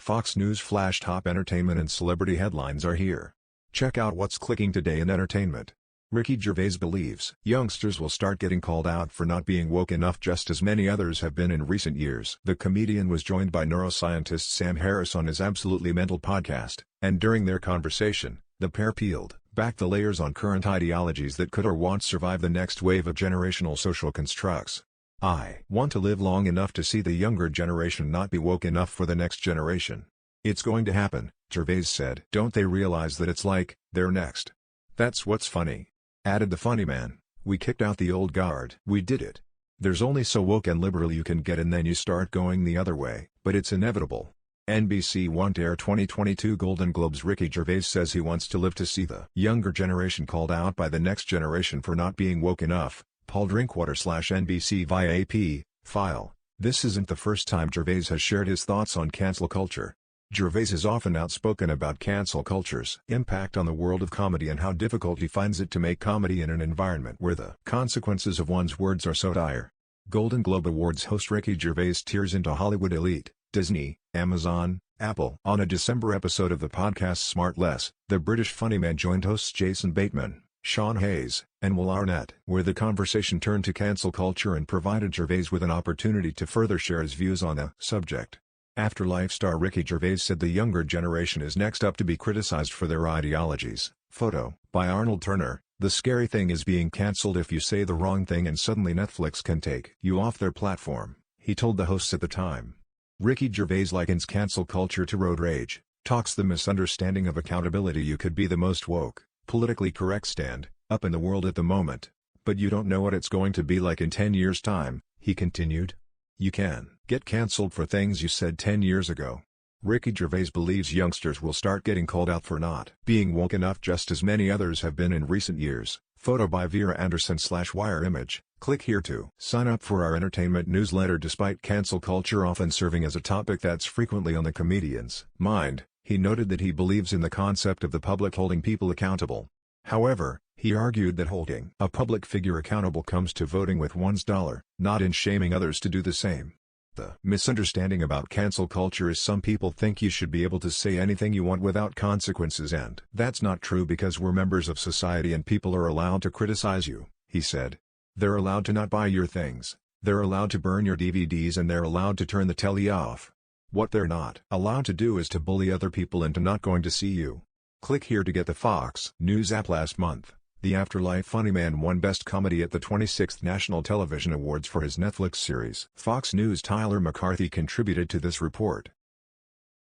Fox News Flash top entertainment and celebrity headlines are here. Check out what's clicking today in entertainment. Ricky Gervais believes youngsters will start getting called out for not being woke enough just as many others have been in recent years. The comedian was joined by neuroscientist Sam Harris on his Absolutely Mental podcast, and during their conversation, the pair peeled back the layers on current ideologies that could or won't survive the next wave of generational social constructs. "I want to live long enough to see the younger generation not be woke enough for the next generation. It's going to happen," Gervais said. "Don't they realize that it's like, they're next? That's what's funny," added the funny man. "We kicked out the old guard. We did it. There's only so woke and liberal you can get and then you start going the other way, but it's inevitable." NBC won't air 2022 Golden Globes. Ricky Gervais says he wants to live to see the younger generation called out by the next generation for not being woke enough. Paul Drinkwater/NBC via AP, file. This isn't the first time Gervais has shared his thoughts on cancel culture. Gervais is often outspoken about cancel culture's impact on the world of comedy and how difficult he finds it to make comedy in an environment where the consequences of one's words are so dire. Golden Globe Awards host Ricky Gervais tears into Hollywood elite, Disney, Amazon, Apple. On a December episode of the podcast Smart Less, the British funny man joined hosts Jason Bateman, Sean Hayes, and Will Arnett, where the conversation turned to cancel culture and provided Gervais with an opportunity to further share his views on the subject. Afterlife star Ricky Gervais said the younger generation is next up to be criticized for their ideologies. Photo by Arnold Turner. "The scary thing is being cancelled if you say the wrong thing and suddenly Netflix can take you off their platform," he told the hosts at the time. Ricky Gervais likens cancel culture to road rage, talks the misunderstanding of accountability. "You could be the most woke, politically correct stand up in the world at the moment, but you don't know what it's going to be like in 10 years' time," he continued. "You can get cancelled for things you said 10 years ago." Ricky Gervais believes youngsters will start getting called out for not being woke enough just as many others have been in recent years. Photo by Vera Anderson/Wire Image. Click here to sign up for our entertainment newsletter. Despite cancel culture often serving as a topic that's frequently on the comedian's mind, he noted that he believes in the concept of the public holding people accountable. However, he argued that holding a public figure accountable comes to voting with one's dollar, not in shaming others to do the same. The misunderstanding about cancel culture is some people think you should be able to say anything you want without consequences, and that's not true because we're members of society and people are allowed to criticize you, he said. They're allowed to not buy your things, they're allowed to burn your DVDs, and they're allowed to turn the telly off. What they're not allowed to do is to bully other people into not going to see you. Click here to get the Fox News app. Last month, the Afterlife funny man won Best Comedy at the 26th National Television Awards for his Netflix series. Fox News' Tyler McCarthy contributed to this report.